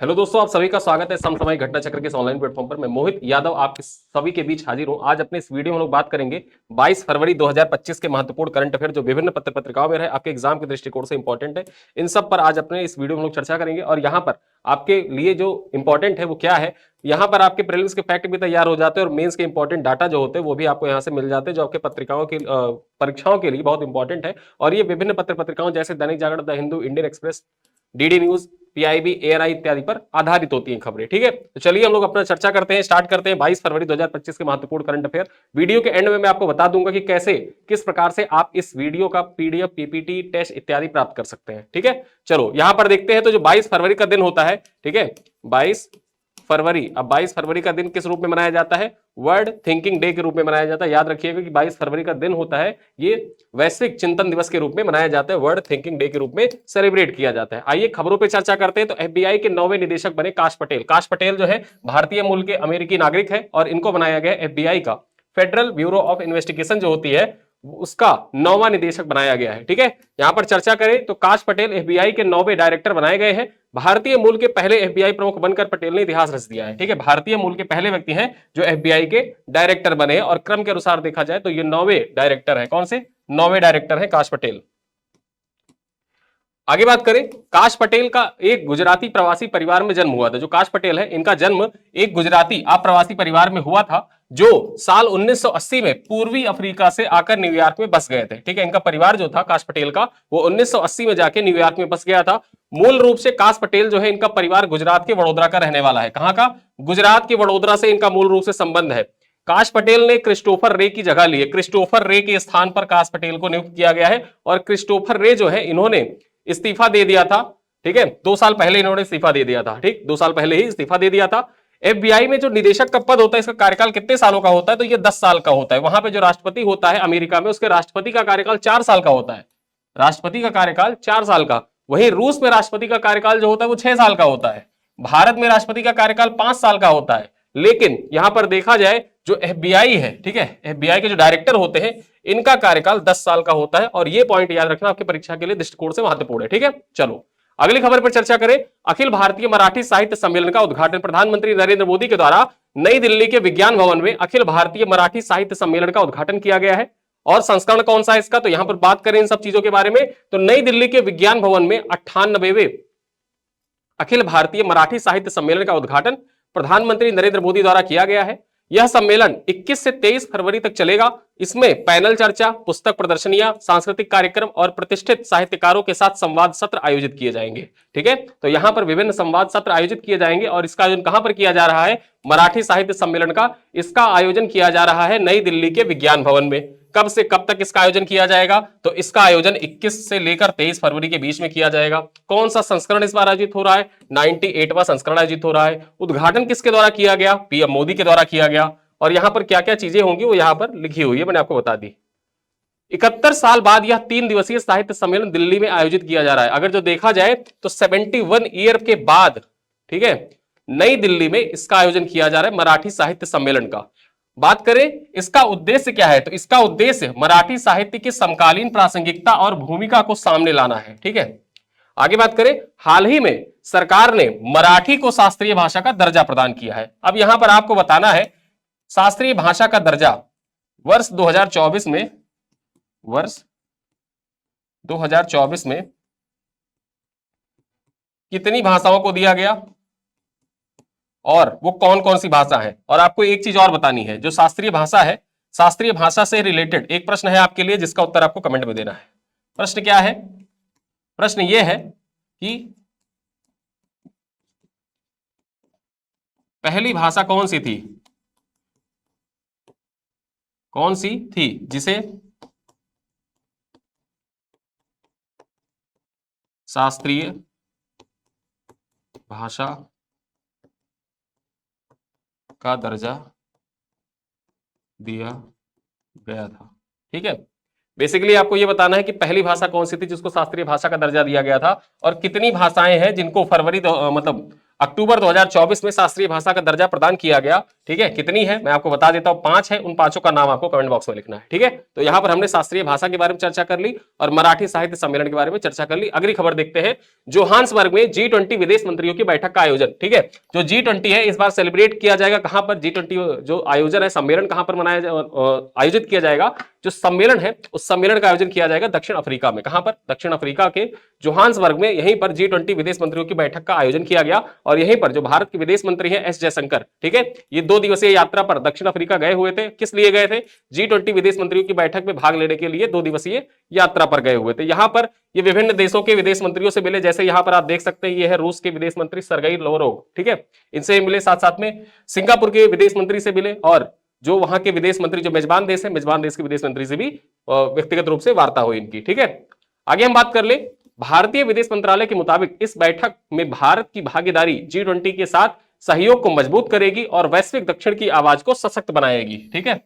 Hello दोस्तों, आप सभी का स्वागत है समसामयिक घटना चक्र के इस ऑनलाइन प्लेटफॉर्म पर। मैं मोहित यादव आप सभी के बीच हाजिर हूं। आज अपने इस वीडियो में हम लोग बात करेंगे 22 फरवरी 2025 के महत्वपूर्ण करंट अफेयर जो विभिन्न पत्र पत्रिकाओं में रहे, आपके एग्जाम के दृष्टिकोण से इंपॉर्टेंट है। इन सब पर आज अपने इस वीडियो में हम लोग चर्चा करेंगे और यहाँ पर आपके लिए जो इंपॉर्टेंट है वो क्या है। यहाँ पर आपके प्रीलिम्स के फैक्ट भी तैयार हो जाते हैं और मेंस के इंपॉर्टेंट डाटा जो होते हैं वो भी आपको यहाँ से मिल जाते हैं, जो आपके पत्रिकाओं की परीक्षाओं के लिए बहुत इंपॉर्टेंट है। और ये विभिन्न पत्र पत्रिकाओं जैसे Dainik Jagran, the Hindu, Indian Express, DD News, PIB, ARI इत्यादि पर आधारित होती हैं खबरें। ठीक है, तो चलिए हम लोग अपना चर्चा करते हैं, स्टार्ट करते हैं 22 फरवरी 2025 के महत्वपूर्ण करंट अफेयर। वीडियो के एंड में मैं आपको बता दूंगा कि कैसे किस प्रकार से आप इस वीडियो का पीडीएफ, पीपीटी, टेस्ट इत्यादि प्राप्त कर सकते हैं। ठीक है, चलो यहां पर देखते हैं। तो जो 22 फरवरी का दिन होता है, ठीक है, 22 फरवरी, अब 22 फरवरी का दिन किस रूप में मनाया जाता है? वर्ल्ड थिंकिंग डे के रूप में मनाया जाता है। याद रखिएगा कि 22 फरवरी का दिन होता है ये वैश्विक चिंतन दिवस के रूप में मनाया जाता है, वर्ल्ड थिंकिंग डे के रूप में सेलिब्रेट किया जाता है। आइए खबरों पे चर्चा करते हैं। तो एफबीआई के 9वें निदेशक बने काश पटेल। काश पटेल जो है भारतीय मूल के अमेरिकी नागरिक है और इनको बनाया गया एफबीआई का, फेडरल ब्यूरो ऑफ इन्वेस्टिगेशन जो होती है उसका 9वां निदेशक बनाया गया है। ठीक है, यहां पर चर्चा करें तो काश पटेल एफबीआई के 9वें डायरेक्टर बनाए गए हैं। भारतीय मूल के पहले एफबीआई प्रमुख बनकर पटेल ने इतिहास रच दिया है। ठीक है, भारतीय मूल के पहले व्यक्ति हैं जो एफबीआई के डायरेक्टर बने और क्रम के अनुसार देखा जाए तो ये 9वें डायरेक्टर है। कौन से 9वें डायरेक्टर है? काश पटेल। आगे बात करें, काश पटेल का एक गुजराती प्रवासी परिवार में जन्म हुआ था। जो काश पटेल है इनका जन्म एक गुजराती अप्रवासी परिवार में हुआ था जो साल 1980 में पूर्वी अफ्रीका से आकर न्यूयॉर्क में बस गए थे। ठीक है, इनका परिवार जो था काश पटेल का वो 1980 में जाके न्यूयॉर्क में बस गया था। मूल रूप से काश पटेल जो है इनका परिवार गुजरात के वडोदरा का रहने वाला है। कहां का? गुजरात के वडोदरा से इनका मूल रूप से संबंध है। काश पटेल ने क्रिस्टोफर रे की जगह ली है। क्रिस्टोफर रे के स्थान पर काश पटेल को नियुक्त किया गया है और क्रिस्टोफर रे जो है इन्होंने इस्तीफा दे दिया था। ठीक है, 2 साल पहले इन्होंने इस्तीफा दे दिया था। ठीक, 2 साल पहले ही इस्तीफा दे दिया था। एफबीआई में जो निदेशक का पद होता है इसका कार्यकाल कितने सालों का होता है? तो ये 10 साल का होता है। वहां पे जो राष्ट्रपति होता है अमेरिका में, उसके राष्ट्रपति का कार्यकाल 4 साल का होता है। राष्ट्रपति का कार्यकाल 4 साल का। वहीं रूस में राष्ट्रपति का कार्यकाल जो होता है वो 6 साल का होता है। भारत में राष्ट्रपति का कार्यकाल 5 साल का होता है। लेकिन यहां पर देखा जाए जो एफबीआई है, ठीक है, एफबीआई के जो डायरेक्टर होते हैं इनका कार्यकाल 10 साल का होता है और ये पॉइंट याद रखना आपकी परीक्षा के लिए दृष्टिकोण से महत्वपूर्ण है। ठीक है, चलो अगली खबर पर चर्चा करें। अखिल भारतीय मराठी साहित्य सम्मेलन का उद्घाटन प्रधानमंत्री नरेंद्र मोदी के द्वारा नई दिल्ली के विज्ञान भवन में अखिल भारतीय मराठी साहित्य सम्मेलन का उद्घाटन किया गया है। और संस्करण कौन सा है इसका? तो यहां पर बात करें इन सब चीजों के बारे में तो नई दिल्ली के विज्ञान भवन में 98वें अखिल भारतीय मराठी साहित्य सम्मेलन का उद्घाटन प्रधानमंत्री नरेंद्र मोदी द्वारा किया गया है। यह सम्मेलन 21 से 23 फरवरी तक चलेगा। इसमें पैनल चर्चा, पुस्तक प्रदर्शनियां, सांस्कृतिक कार्यक्रम और प्रतिष्ठित साहित्यकारों के साथ संवाद सत्र आयोजित किए जाएंगे। ठीक है, तो यहां पर विभिन्न संवाद सत्र आयोजित किए जाएंगे और इसका आयोजन कहां पर किया जा रहा है? मराठी साहित्य सम्मेलन का इसका आयोजन किया जा रहा है नई दिल्ली के विज्ञान भवन में। कब से कब तक इसका आयोजन किया जाएगा? तो इसका आयोजन 21 से लेकर 23 फरवरी के बीच में किया जाएगा। कौन सा संस्करण इस बार आयोजित हो रहा है? 98वां संस्करण आयोजित हो रहा है। उद्घाटन किसके द्वारा किया गया? पीएम मोदी के द्वारा किया गया। और यहां पर क्या क्या चीजें होंगी वो यहां पर लिखी हुई है, मैंने आपको बता दी। 71 साल बाद यह 3 दिवसीय साहित्य सम्मेलन दिल्ली में आयोजित किया जा रहा है। अगर जो देखा जाए तो 71 ईयर के बाद, ठीक है, नई दिल्ली में इसका आयोजन किया जा रहा है मराठी साहित्य सम्मेलन का। बात करें इसका उद्देश्य क्या है? तो इसका उद्देश्य मराठी साहित्य की समकालीन प्रासंगिकता और भूमिका को सामने लाना है। ठीक है, आगे बात करें, हाल ही में सरकार ने मराठी को शास्त्रीय भाषा का दर्जा प्रदान किया है। अब यहां पर आपको बताना है शास्त्रीय भाषा का दर्जा वर्ष 2024 में कितनी भाषाओं को दिया गया और वो कौन कौन सी भाषा है। और आपको एक चीज और बतानी है, जो शास्त्रीय भाषा है, शास्त्रीय भाषा से रिलेटेड एक प्रश्न है आपके लिए जिसका उत्तर आपको कमेंट में देना है। प्रश्न क्या है? प्रश्न ये है कि पहली भाषा कौन सी थी जिसे शास्त्रीय भाषा का दर्जा दिया गया था। ठीक है, बेसिकली आपको यह बताना है कि पहली भाषा कौन सी थी जिसको शास्त्रीय भाषा का दर्जा दिया गया था और कितनी भाषाएं हैं जिनको फरवरी मतलब अक्टूबर 2024 में शास्त्रीय भाषा का दर्जा प्रदान किया गया। ठीक है, कितनी है मैं आपको बता देता हूं, 5 है। उन पांचों का नाम आपको कमेंट बॉक्स में लिखना है। ठीक है, तो यहां पर हमने शास्त्रीय भाषा के बारे में चर्चा कर ली और मराठी साहित्य सम्मेलन के बारे में चर्चा कर ली। अगली खबर देखते हैं, जोहान्सबर्ग में G20 विदेश मंत्रियों की बैठक का आयोजन। ठीक है, जो G20 है इस बार सेलिब्रेट किया जाएगा कहां पर, G20 जो आयोजन है, सम्मेलन कहां पर आयोजित किया जाएगा, जो सम्मेलन है उस सम्मेलन का आयोजन किया जाएगा दक्षिण अफ्रीका में। कहां पर, दक्षिण अफ्रीका के जोहान्सबर्ग में, यहीं पर G20 विदेश मंत्रियों की बैठक का आयोजन किया गया। और यहीं पर जो भारत के विदेश मंत्री हैं एस जयशंकर, ठीक है, ये 2 दिवसीय यात्रा पर दक्षिण अफ्रीका गए हुए थे। किस लिए गए थे, G20 विदेश मंत्रियों की बैठक में भाग लेने के लिए 2 दिवसीय यात्रा पर गए हुए थे। यहां पर ये विभिन्न देशों के विदेश मंत्रियों से मिले, जैसे यहां पर आप देख सकते हैं ये है रूस के विदेश मंत्री सर्गेई लावरोव। ठीक है, इनसे मिले, साथ साथ में सिंगापुर के विदेश मंत्री से मिले, और जो वहां के विदेश मंत्री जो मेजबान देश है, मेजबान देश के विदेश मंत्री से भी व्यक्तिगत रूप से वार्ता हुई इनकी। ठीक है, आगे हम बात कर ले, भारतीय विदेश मंत्रालय के मुताबिक इस बैठक में भारत की भागीदारी G20 के साथ सहयोग को मजबूत करेगी और वैश्विक दक्षिण की आवाज को सशक्त बनाएगी। ठीक है,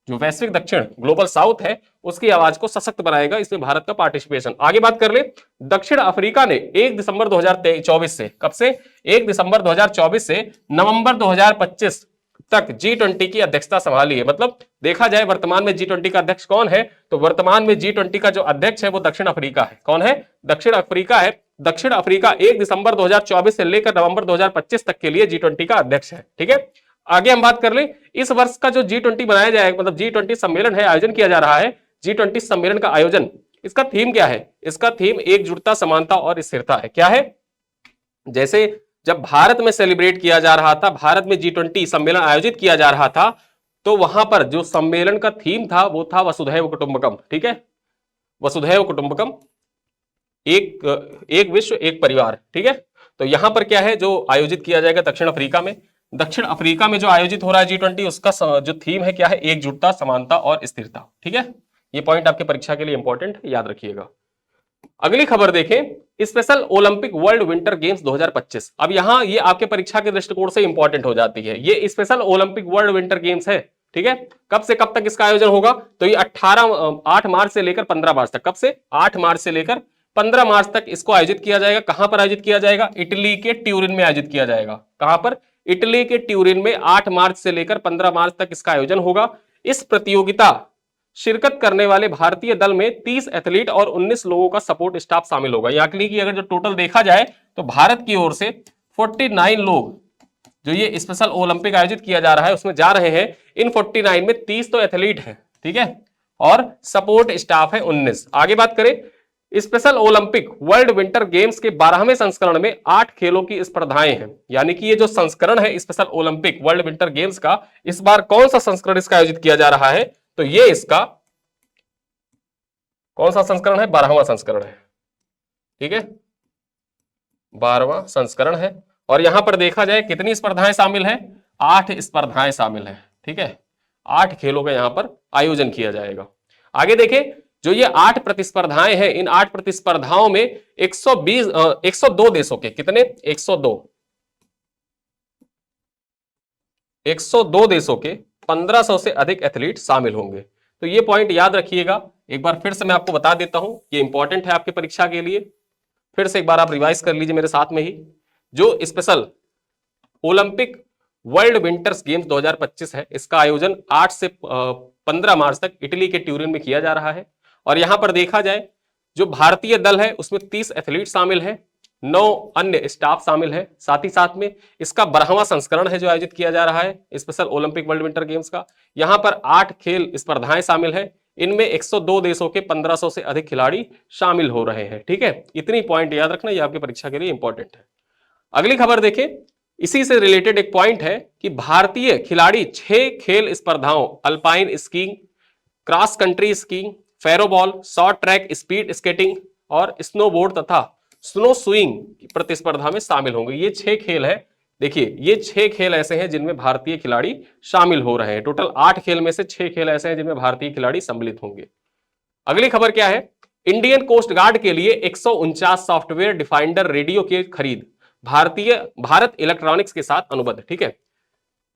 जो वैश्विक दक्षिण ग्लोबल साउथ है उसकी आवाज को सशक्त बनाएगा, इसमें भारत का पार्टिसिपेशन। आगे बात कर ले, दक्षिण अफ्रीका ने 1 दिसंबर 2024 से, कब से, 1 दिसंबर 2024 से नवंबर 2025 तक G20 की अध्यक्षता संभाली है। मतलब देखा जाए वर्तमान में G20 का अध्यक्ष कौन है, तो वर्तमान में G20 का जो अध्यक्ष है वो दक्षिण अफ्रीका है। कौन है, दक्षिण अफ्रीका है। दक्षिण अफ्रीका 1 दिसंबर 2024 से लेकर नवंबर 2025 तक के लिए G20 का अध्यक्ष है। ठीक है, आगे हम बात कर ले, इस वर्ष का जो G20 बनाया जाएगा, मतलब G20 सम्मेलन है, आयोजन किया जा रहा है, G20 सम्मेलन का आयोजन, इसका थीम क्या है, इसका थीम एकजुटता, समानता और स्थिरता है। क्या है, जैसे जब भारत में सेलिब्रेट किया जा रहा था, भारत में G20 सम्मेलन आयोजित किया जा रहा था, तो वहां पर जो सम्मेलन का थीम था वो था वसुधैव कुटुंबकम। ठीक है, वसुधैव कुटुंबकम, एक विश्व एक परिवार। ठीक है, तो यहां पर क्या है जो आयोजित किया जाएगा दक्षिण अफ्रीका में, दक्षिण अफ्रीका में जो आयोजित हो रहा है G20, उसका जो थीम है क्या है, एकजुटता, समानता और स्थिरता। ठीक है, ये पॉइंट आपके परीक्षा के लिए इंपॉर्टेंट है, याद रखिएगा। अगली खबर देखें, special Olympic world winter games 2025। अब यहां ये आपके परीक्षा के दृष्टिकोण से इंपॉर्टेंट हो जाती है। ये special Olympic world winter games है। ठीक है, कब से कब तक इसका आयोजन होगा, तो ये 8 मार्च से लेकर 15 मार्च तक, कब से, 8 मार्च से लेकर 15 मार्च तक इसको आयोजित किया जाएगा। कहां पर आयोजित किया जाएगा, इटली के ट्यूरिन में आयोजित किया जाएगा। कहां पर, इटली के ट्यूरिन में 8 मार्च से लेकर 15 मार्च तक इसका आयोजन होगा। इस प्रतियोगिता शिरकत करने वाले भारतीय दल में 30 एथलीट और 19 लोगों का सपोर्ट स्टाफ शामिल होगा। यानी कि अगर जो टोटल देखा जाए तो भारत की ओर से 49 लोग जो ये स्पेशल ओलंपिक आयोजित किया जा रहा है उसमें जा रहे हैं। इन 49 में 30 तो एथलीट है, ठीक है, और सपोर्ट स्टाफ है 19। आगे बात करें, special Olympic world winter games के 12वें संस्करण में 8 खेलों की स्पर्धाएं हैं। यानी कि ये जो संस्करण है special Olympic world winter games का, इस बार कौन सा संस्करण इसका आयोजित किया जा रहा है, तो ये इसका कौन सा संस्करण है, 12वां संस्करण है। ठीक है, 12वां संस्करण है। और यहां पर देखा जाए कितनी स्पर्धाएं शामिल है, 8 स्पर्धाएं शामिल है। ठीक है, 8 खेलों का यहां पर आयोजन किया जाएगा। आगे देखें, जो ये 8 प्रतिस्पर्धाएं हैं, इन 8 प्रतिस्पर्धाओं में 102 देशों के, कितने, 102 देशों के 1500 से अधिक एथलीट शामिल होंगे। तो ये पॉइंट याद रखिएगा। एक बार फिर से मैं आपको बता देता हूं, ये इंपॉर्टेंट है आपके परीक्षा के लिए। फिर से एक बार आप रिवाइज कर लीजिए मेरे साथ में ही। जो special Olympic world winters games 2025 है, इसका आयोजन 8 से 15 मार्च तक इटली के ट्यूरिन में किया जा रहा है। और यहां पर देखा जाए जो भारतीय दल है उसमें 30 एथलीट शामिल है, 9 अन्य स्टाफ शामिल है। साथ ही साथ में इसका 12वां संस्करण है जो आयोजित किया जा रहा है special Olympic world winter games का। यहां पर 8 खेल स्पर्धाएं शामिल है, इनमें 102 देशों के 1500 से अधिक खिलाड़ी शामिल हो रहे हैं। ठीक है, इतनी पॉइंट याद रखना, ये आपकी परीक्षा के लिए इंपॉर्टेंट है। अगली खबर देखें, इसी से रिलेटेड एक पॉइंट है कि भारतीय खिलाड़ी 6 खेल स्पर्धाओं, alpine skiing, cross country skiing, floorball, short track, speed skating और स्नोबोर्ड तथा स्नो स्विंग की प्रतिस्पर्धा में शामिल होंगे। ये 6 खेल है। देखिए, ये 6 खेल ऐसे हैं जिनमें भारतीय खिलाड़ी शामिल हो रहे हैं। टोटल 8 खेल में से 6 खेल ऐसे हैं जिनमें भारतीय खिलाड़ी सम्मिलित होंगे। अगली खबर क्या है, इंडियन कोस्ट गार्ड के लिए 149 सॉफ्टवेयर डिफाइंडर रेडियो की खरीद भारत इलेक्ट्रॉनिक्स के साथ अनुबंध। ठीक है,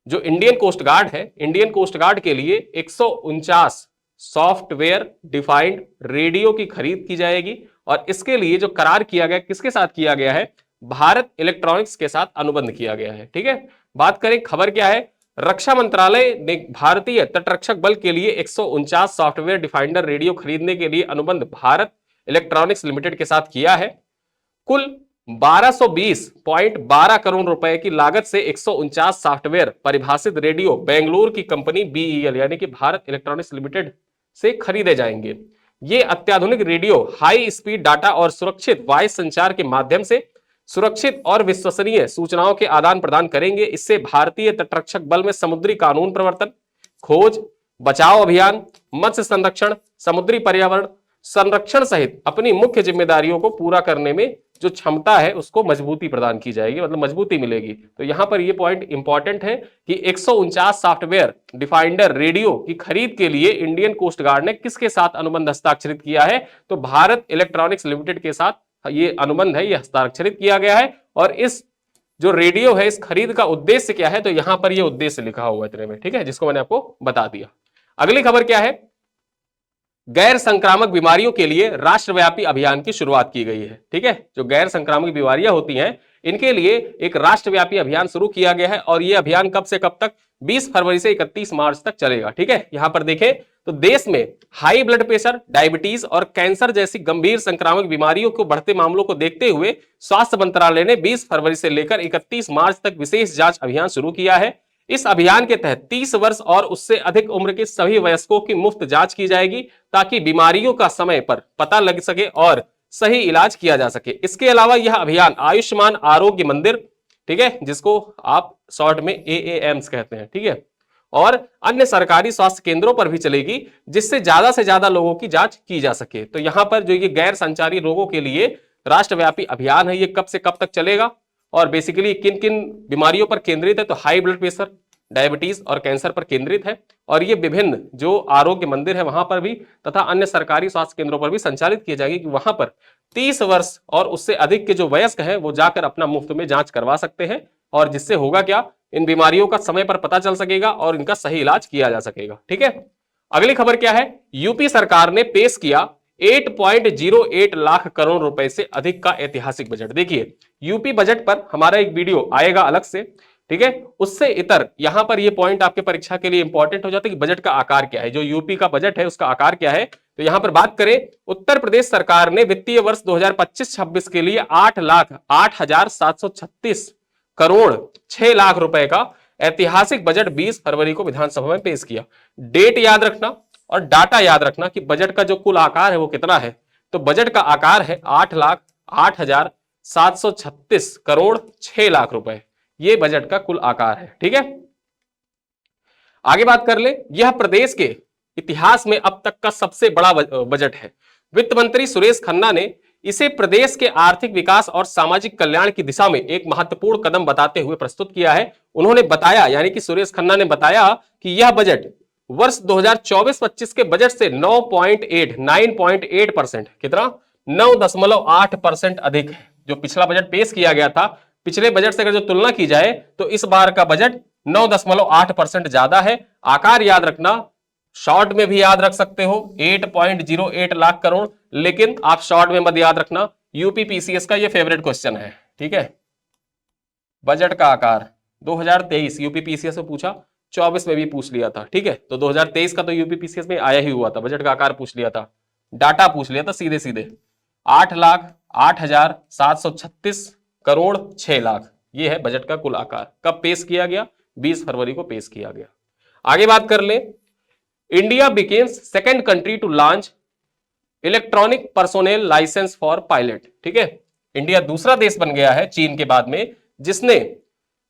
जो इंडियन कोस्ट गार्ड है, इंडियन कोस्ट गार्ड के लिए 149 सॉफ्टवेयर डिफाइंड रेडियो की खरीद की जाएगी। और इसके लिए जो करार किया गया, किसके साथ किया गया है, भारत इलेक्ट्रॉनिक्स के साथ अनुबंध किया गया है। ठीक है, बात करें खबर क्या है, रक्षा मंत्रालय ने भारतीय तटरक्षक बल के लिए 149 सॉफ्टवेयर डिफाइंडर रेडियो खरीदने के लिए अनुबंध भारत इलेक्ट्रॉनिक्स लिमिटेड के साथ किया है। कुल 1220.12 करोड़ रुपए की लागत से 149 सॉफ्टवेयर परिभाषित रेडियो बेंगलुरु की कंपनी बीईएल यानी कि भारत इलेक्ट्रॉनिक्स लिमिटेड से खरीदे जाएंगे। ये अत्याधुनिक रेडियो हाई स्पीड डाटा और सुरक्षित वॉइस संचार के माध्यम से सुरक्षित और विश्वसनीय सूचनाओं के आदान प्रदान करेंगे। इससे भारतीय तटरक्षक बल में समुद्री कानून प्रवर्तन, खोज बचाव अभियान, मत्स्य संरक्षण, समुद्री पर्यावरण संरक्षण सहित अपनी मुख्य जिम्मेदारियों को पूरा करने में जो क्षमता है उसको मजबूती प्रदान की जाएगी, मतलब मजबूती मिलेगी। तो यहां पर ये पॉइंट इंपॉर्टेंट है कि 149 सॉफ्टवेयर डिफाइंडर रेडियो की खरीद के लिए इंडियन कोस्ट गार्ड ने किसके साथ अनुबंध हस्ताक्षरित किया है, तो भारत इलेक्ट्रॉनिक्स लिमिटेड के साथ ये अनुबंध है, ये हस्ताक्षरित किया गया है। और इस जो रेडियो है इस खरीद का उद्देश्य क्या है, तो यहां पर ये उद्देश्य लिखा हुआ है इतने में, ठीक है, जिसको मैंने आपको बता दिया। अगली खबर क्या है, गैर संक्रामक बीमारियों के लिए राष्ट्रव्यापी अभियान की शुरुआत की गई है। ठीक है, जो गैर संक्रामक बीमारियां होती हैं इनके लिए एक राष्ट्रव्यापी अभियान शुरू किया गया है और यह अभियान कब से कब तक, 20 फरवरी से 31 मार्च तक चलेगा। ठीक है, यहां पर देखें तो देश में हाई ब्लड प्रेशर, डायबिटीज और कैंसर जैसी गंभीर संक्रामक बीमारियों को बढ़ते मामलों को देखते हुए स्वास्थ्य मंत्रालय ने 20 फरवरी से लेकर 31 मार्च तक विशेष जांच अभियान शुरू किया है। इस अभियान के तहत 30 वर्ष और उससे अधिक उम्र के सभी वयस्कों की मुफ्त जांच की जाएगी ताकि बीमारियों का समय पर पता लग सके और सही इलाज किया जा सके। इसके अलावा यह अभियान आयुष्मान आरोग्य मंदिर, ठीक है, जिसको आप शॉर्ट में AAMs कहते हैं, ठीक है, और अन्य सरकारी स्वास्थ्य केंद्रों पर भी चलेगी जिससे ज्यादा से ज्यादा लोगों की जांच की जा सके। तो यहां पर जो ये गैर संचारी रोगों के लिए राष्ट्रव्यापी अभियान है, ये कब से कब तक चलेगा और बेसिकली किन किन बीमारियों पर केंद्रित है, तो हाई ब्लड प्रेशर, डायबिटीज और कैंसर पर केंद्रित है। और ये विभिन्न जो आरोग्य मंदिर है वहां पर भी तथा अन्य सरकारी स्वास्थ्य केंद्रों पर भी संचालित किए जाएंगे कि वहां पर 30 वर्ष और उससे अधिक के जो वयस्क हैं वो जाकर अपना मुफ्त में जांच करवा सकते हैं और जिससे होगा क्या, इन बीमारियों का समय पर पता चल सकेगा और इनका सही इलाज किया जा सकेगा। ठीक है, अगली खबर क्या है, यूपी सरकार ने पेश किया 8.08 लाख करोड़ रुपए से अधिक का ऐतिहासिक बजट। देखिए यूपी बजट पर हमारा एक वीडियो आएगा अलग से, ठीक है, उससे इतर यहां पर ये पॉइंट आपके परीक्षा के लिए इंपॉर्टेंट हो जाता है कि बजट का आकार क्या है, जो यूपी का बजट है उसका आकार क्या है। तो यहां पर बात करें, उत्तर प्रदेश सरकार ने वित्तीय वर्ष 2025-26 के लिए 8,08,736 करोड़ 6 लाख रुपए का ऐतिहासिक बजट 20 फरवरी को विधानसभा में पेश किया। डेट याद रखना और डाटा याद रखना कि बजट का जो कुल आकार है वो कितना है, तो बजट का आकार है 8,08,736 करोड़ 6 लाख रुपए, ये बजट का कुल आकार है। ठीक है, आगे बात कर ले, यह प्रदेश के इतिहास में अब तक का सबसे बड़ा बजट है। वित्त मंत्री सुरेश खन्ना ने इसे प्रदेश के आर्थिक विकास और सामाजिक कल्याण की दिशा में एक महत्वपूर्ण कदम बताते हुए प्रस्तुत किया है। उन्होंने बताया, यानी कि सुरेश खन्ना ने बताया कि यह बजट वर्ष 2024-25 के बजट से 9.8% कितना 9.8% अधिक है। जो पिछला बजट पेश किया गया था, पिछले बजट से अगर जो तुलना की जाए तो इस बार का बजट 9.8% ज्यादा है। आकार याद रखना, शॉर्ट में भी याद रख सकते हो 8.08 लाख करोड़, लेकिन आप शॉर्ट में मत याद रखना, यूपी पीसीएस का ये फेवरेट क्वेश्चन है। ठीक है, बजट का आकार 2023 यूपी पीसीएस में पूछा, 24 में भी पूछ लिया था। ठीक है, तो 2023 का तो यूपी पीसीएस में आया ही हुआ था, बजट का आकार पूछ लिया था, डाटा पूछ लिया था सीधे सीधे 8,08,736 करोड़ 6 लाख, ये है बजट का कुल आकार। कब पेश किया गया, 20 फरवरी को पेश किया गया। आगे बात कर ले, India becomes second country to launch electronic personnel license for pilot. ठीक है, इंडिया दूसरा देश बन गया है चीन के बाद में जिसने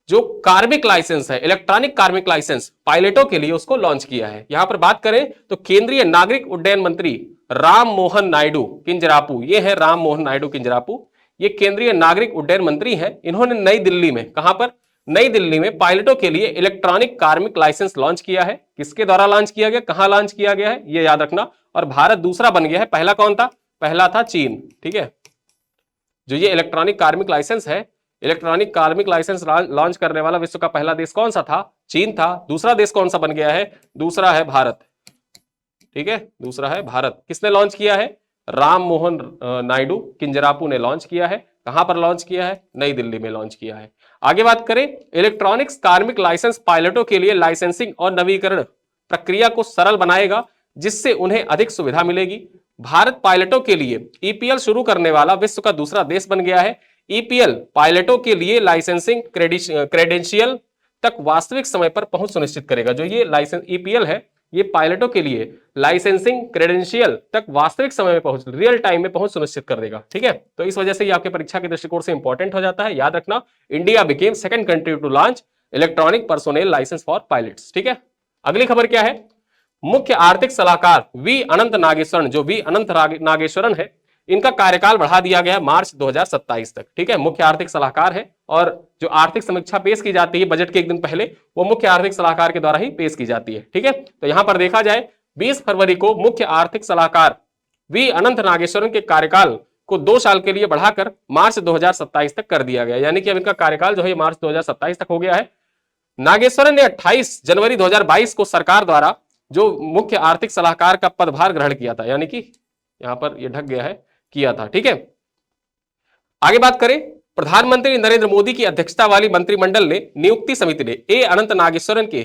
जो कार्मिक लाइसेंस है, इलेक्ट्रॉनिक कार्मिक लाइसेंस पायलटों के लिए उसको लॉन्च किया है। यहां पर बात करें तो केंद्रीय नागरिक उड्डयन मंत्री राम मोहन नायडू किंजरापू, ये है राम मोहन नायडू किंजरापू, ये केंद्रीय नागरिक उड्डयन मंत्री हैं। इन्होंने नई दिल्ली में, कहां पर, नई दिल्ली में पायलटों के लिए इलेक्ट्रॉनिक कार्मिक लाइसेंस लॉन्च किया है। किसके द्वारा लॉन्च किया गया, कहां लॉन्च किया गया है, ये याद रखना। और भारत दूसरा बन गया है, पहला कौन था, पहला था चीन। ठीक है, जो ये इलेक्ट्रॉनिक कार्मिक लाइसेंस है, इलेक्ट्रॉनिक कार्मिक लाइसेंस लॉन्च करने वाला विश्व का पहला देश कौन सा था, चीन था। दूसरा देश कौन सा बन गया है, दूसरा है भारत। ठीक है, दूसरा है भारत। किसने लॉन्च किया है, राम मोहन नायडू किंजरापू ने लॉन्च किया है। कहां पर लॉन्च किया है? नई दिल्ली में लॉन्च किया है। आगे बात करें, इलेक्ट्रॉनिक्स कार्मिक लाइसेंस पायलटों के लिए लाइसेंसिंग और नवीकरण प्रक्रिया को सरल बनाएगा, जिससे उन्हें अधिक सुविधा मिलेगी। भारत पायलटों के लिए ईपीएल शुरू करने वाला विश्व का दूसरा देश बन गया है। ईपीएल पायलटों के लिए लाइसेंसिंग क्रेडेंशियल तक वास्तविक समय पर पहुंच सुनिश्चित करेगा। जो ये लाइसेंस ईपीएल है, ये पायलटों के लिए लाइसेंसिंग क्रेडेंशियल तक वास्तविक समय में पहुंच, रियल टाइम में पहुंच सुनिश्चित कर देगा। ठीक है, तो इस वजह से ये आपके परीक्षा के दृष्टिकोण से इंपॉर्टेंट हो जाता है। याद रखना, India became second country to launch electronic personnel license for pilots. ठीक है, अगली खबर क्या है? मुख्य आर्थिक सलाहकार वी अनंत नागेश्वरन, जो वी अनंत नागेश्वरन है, इनका कार्यकाल बढ़ा दिया गया मार्च 2027 तक। ठीक है, मुख्य आर्थिक सलाहकार है और जो आर्थिक समीक्षा पेश की जाती है बजट के एक दिन पहले, वो मुख्य आर्थिक सलाहकार के द्वारा ही पेश की जाती है। ठीक है, तो यहां पर देखा जाए 20 फरवरी को मुख्य आर्थिक सलाहकार वी अनंत नागेश्वरन के कार्यकाल को 2 साल के लिए बढ़ाकर मार्च 2027 तक कर दिया गया। यानी कि अब इनका कार्यकाल जो है मार्च 2027 तक हो गया है। नागेश्वरन ने 28 जनवरी 2022 को सरकार द्वारा जो मुख्य आर्थिक सलाहकार का पदभार ग्रहण किया था, यानी कि यहां पर यह ढक गया है, किया था। ठीक है, आगे बात करें, प्रधानमंत्री नरेंद्र मोदी की अध्यक्षता वाली मंत्रिमंडल ने नियुक्ति समिति ने ए अनंत नागेश्वरन के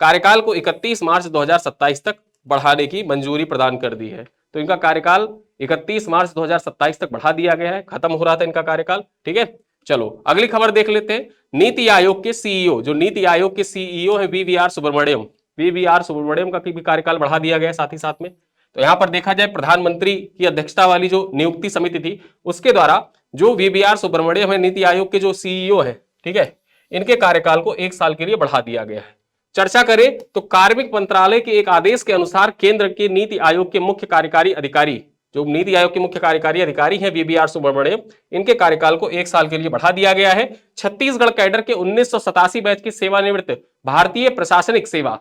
कार्यकाल को 31 मार्च 2027 तक बढ़ाने की मंजूरी प्रदान कर दी है। तो इनका कार्यकाल 31 मार्च 2027 तक बढ़ा दिया गया है, खत्म हो रहा था इनका कार्यकाल। ठीक है, चलो अगली खबर देख लेते हैं। नीति आयोग के सीईओ, जो नीति आयोग के सीईओ है वीवीआर सुब्रमण्यम, वीवीआर सुब्रमण्यम का भी कार्यकाल बढ़ा दिया गया साथ ही साथ में। तो यहां पर देखा जाए, प्रधानमंत्री की अध्यक्षता वाली जो नियुक्ति समिति थी उसके द्वारा जो वीवीआर सुब्रमण्यम है, नीति आयोग के जो सीईओ है, ठीक है, इनके कार्यकाल को 1 साल के लिए बढ़ा दिया गया है। चर्चा करें तो कार्मिक मंत्रालय के एक आदेश के अनुसार केंद्र के नीति आयोग के मुख्य कार्यकारी अधिकारी, जो नीति आयोग के मुख्य कार्यकारी अधिकारी हैं वीवीआर सुब्रमण्यम, इनके कार्यकाल को 1 साल के लिए बढ़ा दिया गया है। छत्तीसगढ़ कैडर के 1987 बैच के सेवानिवृत्त भारतीय प्रशासनिक सेवा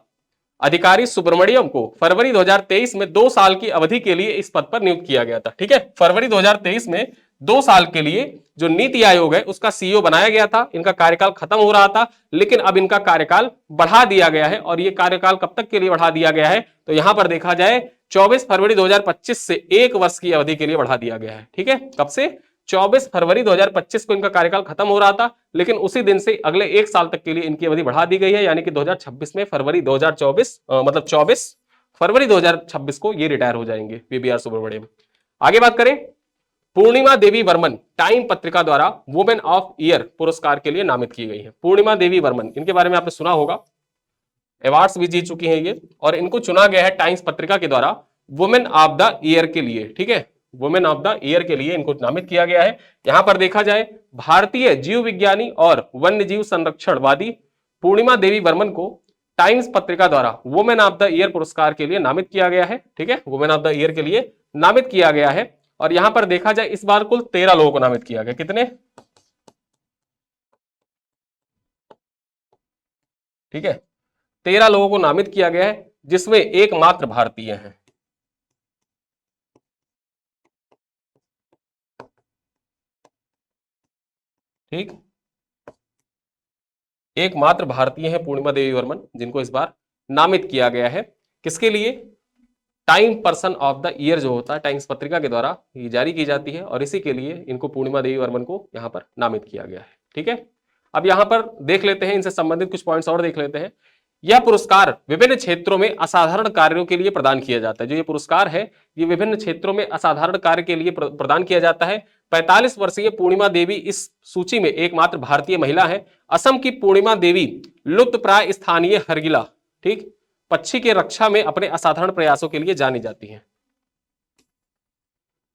अधिकारी सुब्रमण्यम को फरवरी 2023 में 2 साल की अवधि के लिए इस पद पर नियुक्त किया गया था। ठीक है, फरवरी 2023 में 2 साल के लिए जो नीति आयोग है उसका सीईओ बनाया गया था। इनका कार्यकाल खत्म हो रहा था, लेकिन अब इनका कार्यकाल बढ़ा दिया गया है। और ये कार्यकाल कब तक के लिए बढ़ा दिया गया है? तो यहां पर देखा जाए 24 फरवरी 2025 से 1 वर्ष की अवधि के लिए बढ़ा दिया गया है। ठीक है, कब से? 24 फरवरी 2025 को इनका कार्यकाल खत्म हो रहा था, लेकिन उसी दिन से अगले 1 साल तक के लिए इनकी अवधि बढ़ा दी गई है। यानी कि 2026 में फरवरी 2024 मतलब 24 फरवरी 2026 को ये रिटायर हो जाएंगे वीवीआर सुब्रमण्यम। आगे बात करें, पूर्णिमा देवी वर्मन टाइम पत्रिका द्वारा वुमेन ऑफ ईयर पुरस्कार के लिए नामित की गई है। पूर्णिमा देवी वर्मन, इनके बारे में आपने सुना होगा, अवार्ड्स भी जीत चुकी हैं ये, और इनको चुना गया है टाइम्स पत्रिका के द्वारा वुमेन ऑफ द ईयर के लिए। ठीक है, वुमेन ऑफ द ईयर के लिए इनको नामित किया गया है। यहां पर देखा जाए, भारतीय जीव विज्ञानी और वन्य जीव संरक्षणवादी पूर्णिमा देवी वर्मन को टाइम्स पत्रिका द्वारा वुमेन ऑफ द ईयर पुरस्कार के लिए नामित किया गया है। ठीक है, वुमेन ऑफ द ईयर के लिए नामित किया गया है। और यहां पर देखा जाए, इस बार कुल 13 लोगों को नामित किया गया। कितने? ठीक है, 13 लोगों को नामित किया गया है, जिसमें एकमात्र भारतीय हैं। ठीक, एकमात्र भारतीय हैं पूर्णिमा देवी वर्मन, जिनको इस बार नामित किया गया है। किसके लिए? Time person of the year जो होता है टाइम्स पत्रिका के द्वारा ये जारी की जाती है, और इसी के लिए इनको पूर्णिमा देवी वर्मन को यहां पर नामित किया गया है। ठीक है, अब यहां पर देख लेते हैं, इनसे संबंधित कुछ पॉइंट्स और देख लेते हैं। यह पुरस्कार विभिन्न क्षेत्रों में असाधारण कार्यों के लिए प्रदान किया जाता है। जो ये पुरस्कार है, ये विभिन्न क्षेत्रों में असाधारण कार्य के लिए प्रदान किया जाता है। 45 वर्षीय पूर्णिमा देवी इस सूची में एकमात्र भारतीय महिला है। असम की पूर्णिमा देवी लुप्तप्राय स्थानीय हरगिला, ठीक, पक्षी के रक्षा में अपने असाधारण प्रयासों के लिए जानी जाती हैं।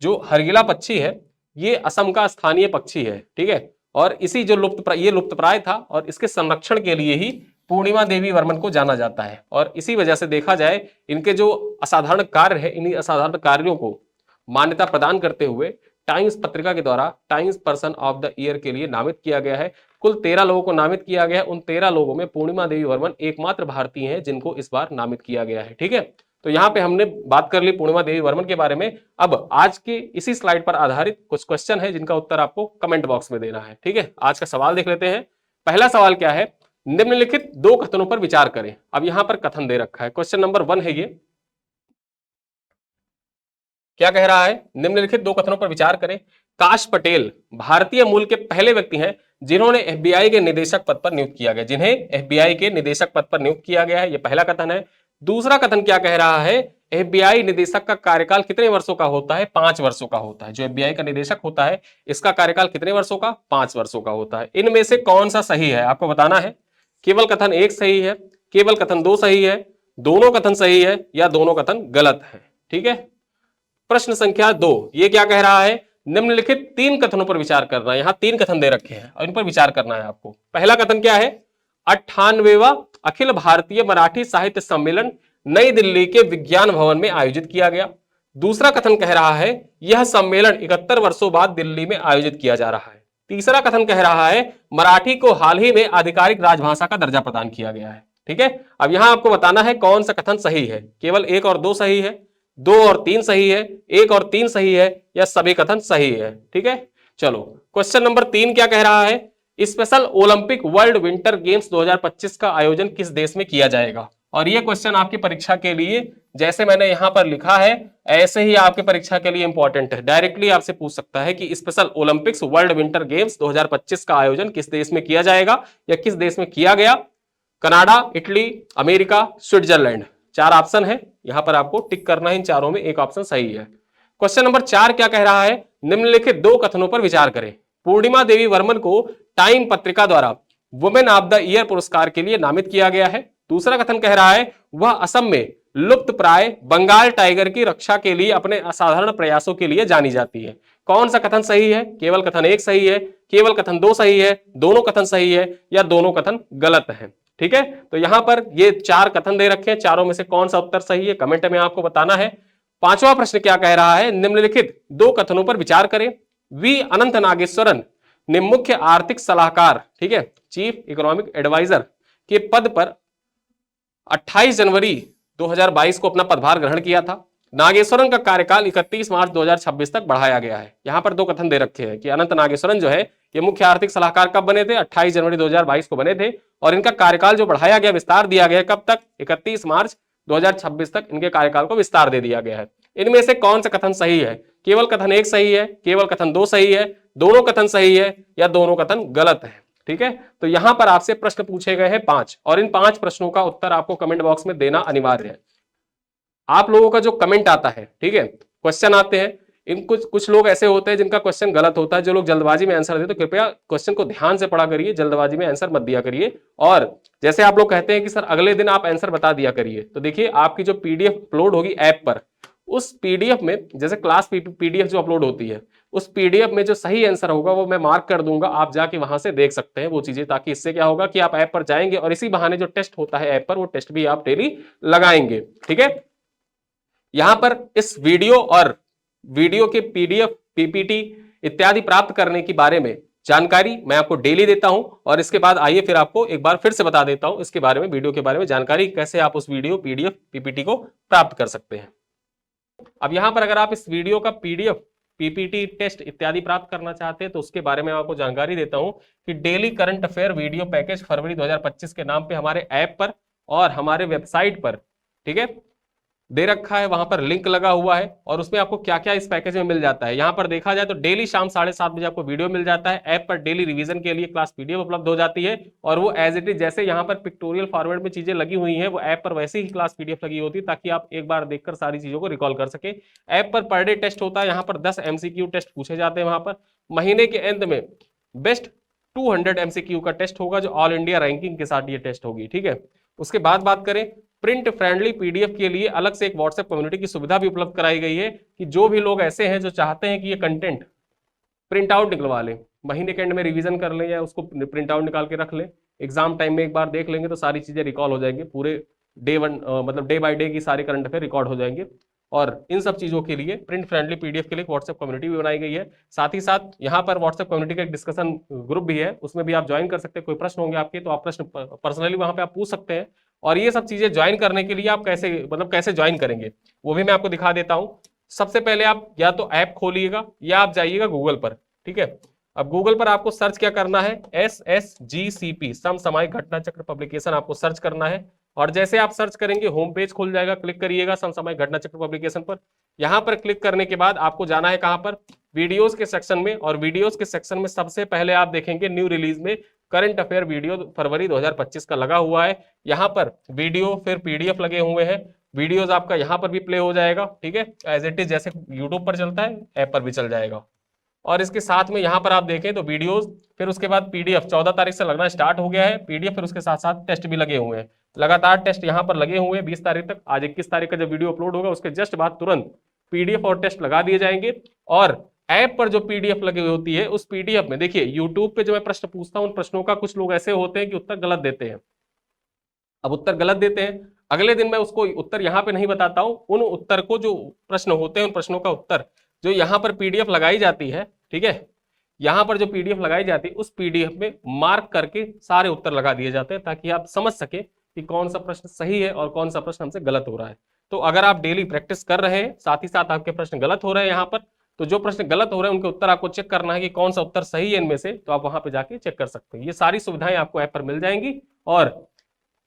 जो हरगिला पक्षी है, ये असम का स्थानीय पक्षी है। ठीक है, और इसी जो लुप्तप्राय था, और इसके संरक्षण के लिए ही पूर्णिमा देवी वर्मन को जाना जाता है। और इसी वजह से देखा जाए, इनके जो असाधारण कार्य है, इन्हीं असाधारण कार्यों को मान्यता प्रदान करते हुए टाइम्स पत्रिका के द्वारा times person of the year के लिए नामित किया गया है। कुल 13 लोगों को नामित किया गया है। उन 13 लोगों में पूर्णिमा देवी वर्मन एकमात्र भारतीय हैं जिनको इस बार नामित किया गया है। ठीक है, तो यहां पे हमने बात कर ली पूर्णिमा देवी वर्मन के बारे में। अब आज के इसी स्लाइड पर आधारित कुछ क्वेश्चन है, जिनका उत्तर आपको कमेंट बॉक्स में देना है। ठीक है, आज का सवाल देख लेते हैं। पहला सवाल क्या है? निम्नलिखित 2 कथनों पर विचार करें। अब यहां पर कथन दे रखा है, क्वेश्चन नंबर 1 है ये। क्या कह रहा है? निम्नलिखित 2 कथनों पर विचार करें। काश पटेल भारतीय मूल के पहले व्यक्ति हैं जिन्होंने एफबीआई के निदेशक पद पर नियुक्त किया गया, जिन्हें एफबीआई के निदेशक पद पर नियुक्त किया गया है, यह पहला कथन है। दूसरा कथन क्या कह रहा है, एफबीआई निदेशक का कार्यकाल कितने वर्षों का होता है, 5 वर्षों का होता है। जो एफबीआई का निदेशक होता है इसका कार्यकाल कितने वर्षों का, 5 वर्षों का होता है। इनमें से कौन सा सही है आपको बताना है। केवल कथन 1 सही है, केवल कथन 2 सही है, दोनों कथन सही है, या दोनों कथन गलत है। ठीक है, प्रश्न संख्या 2 ये क्या कह रहा है, निम्नलिखित 3 कथनों पर विचार करना है। यहां 3 कथन दे रखे हैं और इन पर विचार करना है आपको। पहला कथन क्या है, 98वां अखिल भारतीय मराठी साहित्य सम्मेलन नई दिल्ली के विज्ञान भवन में आयोजित किया गया। दूसरा कथन कह रहा है यह सम्मेलन 71 वर्षों बाद दिल्ली में आयोजित किया जा रहा है। तीसरा कथन कह रहा है मराठी को हाल ही में आधिकारिक राजभाषा का दर्जा प्रदान किया गया है। ठीक है, अब यहां आपको बताना है कौन सा कथन सही है। केवल 1 और 2 सही है, 2 और 3 सही है, 1 और 3 सही है, या सभी कथन सही है। ठीक है, चलो क्वेश्चन नंबर 3 क्या कह रहा है, special Olympic world winter games 2025 का आयोजन किस देश में किया जाएगा। और यह क्वेश्चन आपकी परीक्षा के लिए जैसे मैंने यहां पर लिखा है ऐसे ही आपके परीक्षा के लिए इंपॉर्टेंट है। डायरेक्टली आपसे पूछ सकता है कि special Olympics world winter games 2025 का आयोजन किस देश में किया जाएगा या किस देश में किया गया। Canada, Italy, America, Switzerland, 4 option है, यहां पर आपको टिक करना है। इन चारों में एक ऑप्शन सही है। क्वेश्चन नंबर 4 क्या कह रहा है, निम्नलिखित 2 कथनों पर विचार करें। पूर्णिमा देवी वर्मन को टाइम पत्रिका द्वारा वुमेन ऑफ द ईयर पुरस्कार के लिए नामित किया गया है। दूसरा कथन कह रहा है वह असम में लुप्त प्राय बंगाल टाइगर की रक्षा के लिए अपने असाधारण प्रयासों के लिए जानी जाती है। कौन सा कथन सही है, केवल कथन 1 सही है, केवल कथन 2 सही है, दोनों कथन सही है, या दोनों कथन गलत है। ठीक है, तो यहां पर ये 4 कथन दे रखे हैं, चारों में से कौन सा उत्तर सही है कमेंट में आपको बताना है। 5वां प्रश्न क्या कह रहा है, निम्नलिखित 2 कथनों पर विचार करें। वी अनंत नागेश्वरन ने मुख्य आर्थिक सलाहकार, ठीक है, चीफ इकोनॉमिक एडवाइजर के पद पर 28 जनवरी 2022 को अपना पदभार ग्रहण किया था। नागेश्वरन का कार्यकाल 31 मार्च 2026 तक बढ़ाया गया है। यहां पर 2 कथन दे रखे हैं कि अनंत नागेश्वरन जो है ये मुख्य आर्थिक सलाहकार कब बने थे, 28 जनवरी 2022 को बने थे, और इनका कार्यकाल जो बढ़ाया गया, विस्तार दिया गया कब तक, 31 मार्च 2026 तक इनके कार्यकाल को विस्तार दे दिया गया है। इनमें से कौन सा कथन सही है, केवल कथन 1 सही है, केवल कथन 2 सही है, दोनों कथन सही है, या दोनों कथन गलत है। ठीक है, तो यहां पर आपसे प्रश्न पूछे गए हैं 5 और इन 5 प्रश्नों का उत्तर आपको कमेंट बॉक्स में देना अनिवार्य है। आप लोगों का जो कमेंट आता है, ठीक है, क्वेश्चन आते हैं, इन कुछ लोग ऐसे होते हैं जिनका क्वेश्चन गलत होता है। जो लोग जल्दबाजी में आंसर देते तो कृपया क्वेश्चन को ध्यान से पढ़ा करिए, जल्दबाजी में आंसर मत दिया करिए। और जैसे आप लोग कहते हैं कि सर अगले दिन आप आंसर बता दिया करिए, तो देखिए आपकी जो पीडीएफ अपलोड होगी ऐप पर, उस पीडीएफ में जैसे क्लास पीडीएफ जो अपलोड होती है, उस पीडीएफ में जो सही आंसर होगा वो मैं मार्क कर दूंगा, आप जाके वहां से देख सकते हैं वो चीजें, ताकि इससे क्या होगा कि आप ऐप पर जाएंगे और इसी बहाने जो टेस्ट होता है ऐप पर, वो टेस्ट भी आप डेली लगाएंगे। ठीक है, यहां पर इस वीडियो के पीडीएफ, पीपीटी इत्यादि प्राप्त करने के बारे में जानकारी मैं आपको डेली देता हूं, और इसके बाद आइए फिर आपको एक बार फिर से बता देता हूं इसके बारे में, वीडियो के बारे में जानकारी, कैसे आप उस वीडियो, पीडीएफ, पीपीटी को प्राप्त कर सकते हैं। अब यहां पर अगर आप इस वीडियो का पीडीएफ, पीपीटी, टेस्ट इत्यादि प्राप्त करना चाहते हैं तो उसके बारे में आपको जानकारी देता हूं कि daily current affair video package फरवरी 2025 के नाम पे हमारे ऐप पर और हमारे वेबसाइट पर, ठीक है, दे रखा है। वहां पर लिंक लगा हुआ है और उसमें आपको क्या क्या इस पैकेज में मिल जाता है। यहां पर देखा जाए तो डेली शाम 7:30 बजे आपको वीडियो मिल जाता है। ऐप पर डेली रिवीजन के लिए क्लास पीडीएफ उपलब्ध हो जाती है, और वो एज इट इज जैसे यहाँ पर पिक्टोरियल फॉर्मेट में चीजें लगी हुई हैं, वो ऐप पर वैसे ही क्लास पीडीएफ लगी होती है, ताकि आप एक बार देखकर सारी चीजों को रिकॉल कर सके। ऐप पर डे टेस्ट होता है, यहाँ पर 10 MCQ टेस्ट पूछे जाते हैं। वहां पर महीने के अंत में बेस्ट 200 MCQ का टेस्ट होगा, जो ऑल इंडिया रैंकिंग के साथ ये टेस्ट होगी। ठीक है, उसके बाद बात करें प्रिंट फ्रेंडली पीडीएफ के लिए अलग से एक व्हाट्सएप कम्युनिटी की सुविधा भी उपलब्ध कराई गई है, कि जो भी लोग ऐसे हैं जो चाहते हैं कि ये कंटेंट प्रिंट आउट निकलवा लें, महीने के एंड में रिवीजन कर लें या उसको प्रिंट आउट निकाल के रख लें, एग्जाम टाइम में एक बार देख लेंगे तो सारी चीजें रिकॉल हो जाएंगे, पूरे मतलब डे बाय डे की सारे करंट अफेयर रिकॉर्ड हो जाएंगे। और इन सब चीजों के लिए प्रिंट फ्रेंडली पीडीएफ के लिए व्हाट्सएप कम्युनिटी भी बनाई गई है। साथ ही साथ यहाँ पर व्हाट्सएप कम्युनिटी का एक डिस्कशन ग्रुप भी है, उसमें भी आप ज्वाइन कर सकते हैं। कोई प्रश्न होंगे आपके तो आप प्रश्न पर्सनली वहां पे आप पूछ सकते हैं। और ये सब चीजें ज्वाइन करने के लिए आप कैसे ज्वाइन करेंगे वो भी मैं आपको दिखा देता हूं। सबसे पहले आप या तो ऐप खोलिएगा या आप जाइएगा गूगल पर। ठीक है, अब गूगल पर आपको सर्च क्या करना है, SSGCP समसामयिक घटना चक्र पब्लिकेशन आपको सर्च करना है। और जैसे आप सर्च करेंगे होम पेज खुल जाएगा, क्लिक करिएगा समसामयिक घटना चक्र पब्लिकेशन पर। यहां पर क्लिक करने के बाद आपको जाना है कहां पर, वीडियोस के सेक्शन में, और वीडियोस के सेक्शन में सबसे पहले आप देखेंगे न्यू रिलीज में करंट अफेयर वीडियो फरवरी 2025 का लगा हुआ है। यहाँ पर वीडियो फिर पीडीएफ लगे हुए हैं, वीडियोस आपका यहाँ पर भी प्ले हो जाएगा, ठीक है, एज इट इज जैसे यूट्यूब पर चलता है ऐप पर भी चल जाएगा। और इसके साथ में यहाँ पर आप देखें तो वीडियोस, फिर उसके बाद पीडीएफ 14 तारीख से लगना स्टार्ट हो गया है पीडीएफ, फिर उसके साथ साथ टेस्ट भी लगे हुए हैं, लगातार टेस्ट यहाँ पर लगे हुए हैं 20 तारीख तक। आज 21 तारीख का जब वीडियो अपलोड होगा उसके जस्ट बाद तुरंत पीडीएफ और टेस्ट लगा दिए जाएंगे। और ऐप पर जो पीडीएफ लगी होती है उस पीडीएफ में देखिए, यूट्यूब पे जो मैं प्रश्न पूछता हूं उन प्रश्नों का कुछ लोग ऐसे होते हैं कि उत्तर गलत देते हैं। अब उत्तर गलत देते हैं, अगले दिन मैं उसको उत्तर यहाँ पे नहीं बताता हूं, उन उत्तर को, जो प्रश्न होते हैं उन प्रश्नों का उत्तर जो यहाँ पर पीडीएफ लगाई जाती है, ठीक है, यहाँ पर जो पीडीएफ लगाई जाती है उस पीडीएफ में मार्क करके सारे उत्तर लगा दिए जाते हैं, ताकि आप समझ सके कि कौन सा प्रश्न सही है और कौन सा प्रश्न हमसे गलत हो रहा है। तो अगर आप डेली प्रैक्टिस कर रहे हैं, साथ ही साथ आपके प्रश्न गलत हो रहे हैं यहाँ पर, तो जो प्रश्न गलत हो रहे हैं उनके उत्तर आपको चेक करना है कि कौन सा उत्तर सही है इनमें से, तो आप वहां पे जाके चेक कर सकते हैं। ये सारी सुविधाएं आपको ऐप पर मिल जाएंगी, और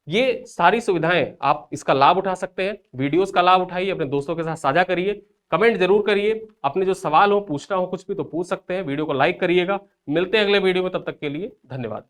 ये सारी सुविधाएं आप इसका लाभ उठा सकते हैं। वीडियोस का लाभ उठाइए, अपने दोस्तों के साथ साझा करिए, कमेंट जरूर करिए, अपने जो सवाल हो, पूछना हो कुछ भी तो पूछ सकते हैं। वीडियो को लाइक करिएगा। मिलते हैं अगले वीडियो में, तब तक के लिए धन्यवाद।